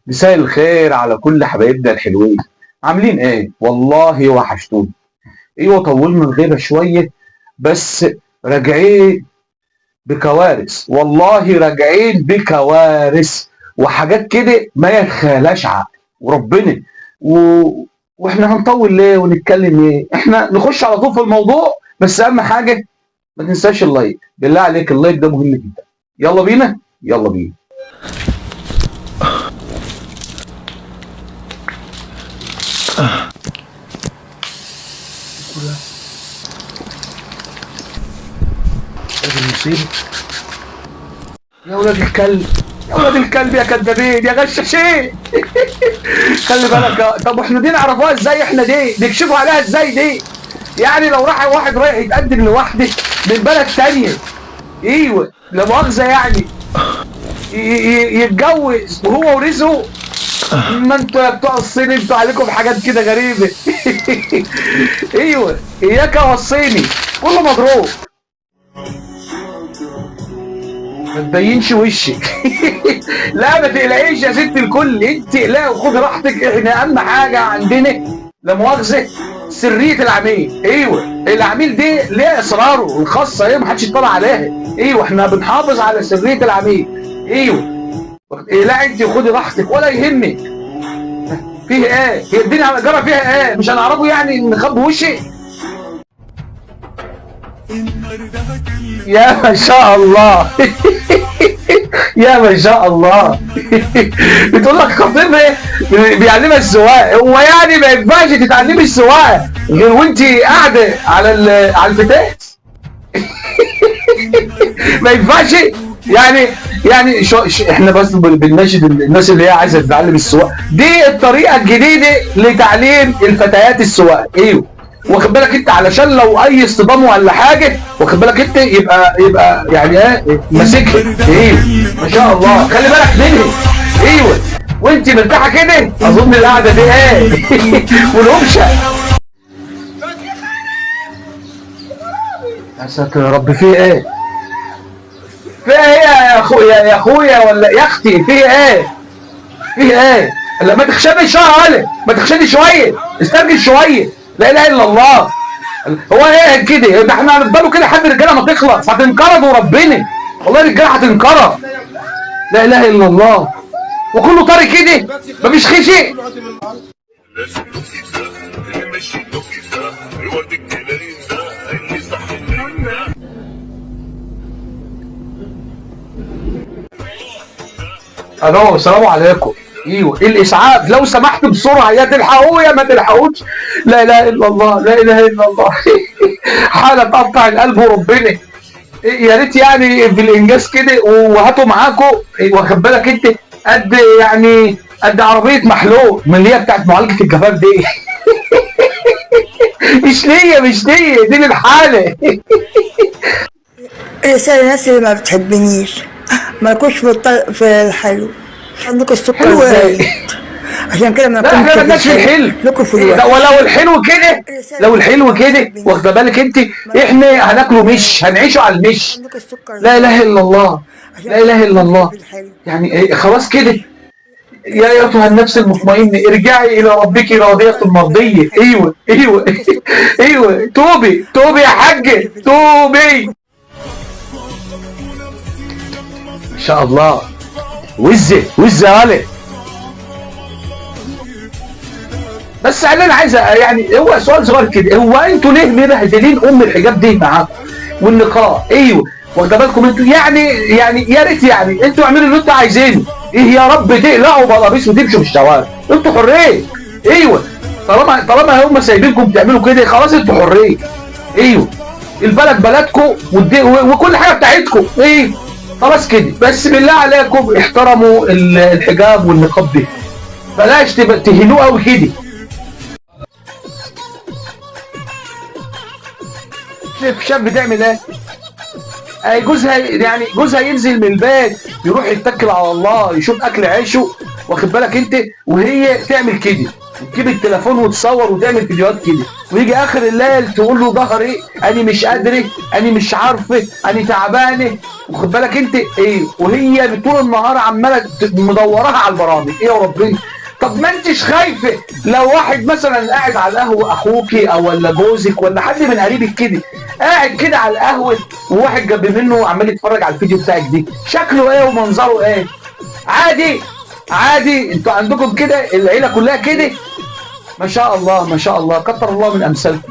مساء الخير على كل حبايبنا الحلوين. عاملين ايه؟ والله وحشتوني. ايوه طولنا الغيبة شوية، بس راجعين بكوارث، والله راجعين بكوارث وحاجات كده ما يتخيلهاش عقل وربنا و... واحنا هنطول ليه ونتكلم ايه؟ احنا نخش على طول في الموضوع، بس اهم حاجة ما تنساش اللايك، بالله عليك اللايك ده مهم جدا. يلا بينا يلا بينا. المصيبة يا ولاد الكلب، يا ولاد الكلب يا كدابين يا غشاشين. خلي بالك طب احنا دي نعرفوها ازاي؟ احنا دي نكشفوا عليها ازاي دي؟ يعني لو راح واحد رايح يتقدم لوحده من بلد تانية، ايوه لا مؤاخذة يعني، يتجوز وهو ورزقه، ما انتوا يا بتوع الصين انتوا عليكم حاجات كده غريبة. ايوه اياك وصيني كله مضروب، ما تبينش وشك. لا ما تقلقيش يا ست الكل، انت لا وخدي راحتك، احنا اهم حاجه عندنا لا مؤاخذه سريه العميل. ايوه العميل دي ليه اسراره الخاصه، ايه محدش يطلع عليها. ايوه احنا بنحافظ على سريه العميل. ايوه لا انت خدي راحتك ولا يهمك. فيه ايه؟ هي الدنيا جرى فيها ايه؟ مش هنعرفه يعني نخبي وشي؟ يا ما شاء الله. يا ما شاء الله. بتقول لك خطيب ايه بيعلمها السواقه، هو يعني ما ينفعش تتعلمي السواقه غير وانت قاعده على الفتاس؟ ما ينفعش يعني احنا بس بنناشد الناس اللي هي عايزه تتعلم السواقه، دي الطريقه الجديده لتعليم الفتيات السواقه. ايوه واخد بالك انت، علشان لو اي اصطدام ولا حاجه واخد بالك انت يبقى يعني ايه ماسكها. ايوه ما شاء الله خلي بالك منها. ايوه وانت مرتاحه كده اظن القعده دي ايه. والهمشه يا ساتر يا رب، في ايه؟ في ايه يا اخويا يا اخويا ولا يا اختي؟ في ايه؟ في ايه؟ لا ما تخشني شويه، ما تخشني شويه، استرجل شويه. لا اله الا الله. هو ايه كده؟ ده احنا هنفضلوا كده لحد الرجاله ما تخلص، هتنقرضوا ربنا، والله الرجاله هتنقرض. لا اله الا الله. وكله طري كده مفيش خشي. الو السلام عليكم. ايوه الاسعاف لو سمحت بسرعه، يا تلحقوه يا ما تلحقوش. لا اله الا الله لا اله الا الله. حاله تقطع القلب وربنا. يا ريت يعني بالانجاز كده، وهاتوا معاكم واخد بالك انت قد يعني قد عربيه محلول من اللي هي بتاعت معالجه الجفاف دي. مش ليا دي للحاله. رسالة الناس اللي ما بتحبنيش، مالكوش في الحلو، عندكم السكر حلو ايه؟ زايد، عشان كده ما لا احنا نكونش مالناش في الحلو. لكم في لا الوقت. ولو الحلو كده، لو الحلو كده واخده بالك انت، احنا هناكله مش هنعيشه على المش. عندكم السكر لا اله الا الله لا اله الا الله. الحلو. يعني ايه خلاص كده. يا ايتها النفس المطمئنه ارجعي الى ربك راضيه مرضيه. ايوه ايوه ايوه توبي يا حاجه توبي. ان شاء الله. وزه يا ولد. بس انا عايز يعني هو سؤال صغير كده، هو انتوا ليه مبهدلين الحجاب دي معاكم والنقاب؟ ايوه واخده بالكم انتوا يعني يا ريت يعني انتوا اعملوا اللي انتوا عايزينه. ايه يا رب تقلعوا بلابيس وتمشوا في الشوارع، انتوا حريه. ايوه طالما هم سايبينكم تعملوا كده خلاص انتوا حريه. ايوه البلد بلدكم وكل حاجه بتاعتكم. ايوه خلاص كده، بس بالله عليكم احترموا الحجاب والنقاب ده، بلاش تهينوه قوي كده. شاف بتعمل ايه؟ جوزها ينزل من البيت يروح يتكل على الله يشوف اكل عيشه واخد بالك انت، وهي تعمل كده. وتجيب التليفون وتصور وتعمل فيديوهات كده، ويجي اخر الليل تقول له ظهري، انا مش قادره، انا مش عارفه، انا تعبانه، واخد بالك انت ايه، وهي طول النهار عماله مدوراها على البرامج. ايه يا ربنا؟ طب ما انتش خايفه لو واحد مثلا قاعد على القهوه، اخوكي او ولا جوزك ولا حد من قريبك كده قاعد كده على القهوه، وواحد جنب منه عمال يتفرج على الفيديو بتاعك دي، شكله ايه ومنظره ايه؟ عادي عادي. انتوا عندكم كده العيله كلها كده؟ ما شاء الله ما شاء الله، كتر الله من امثالكم.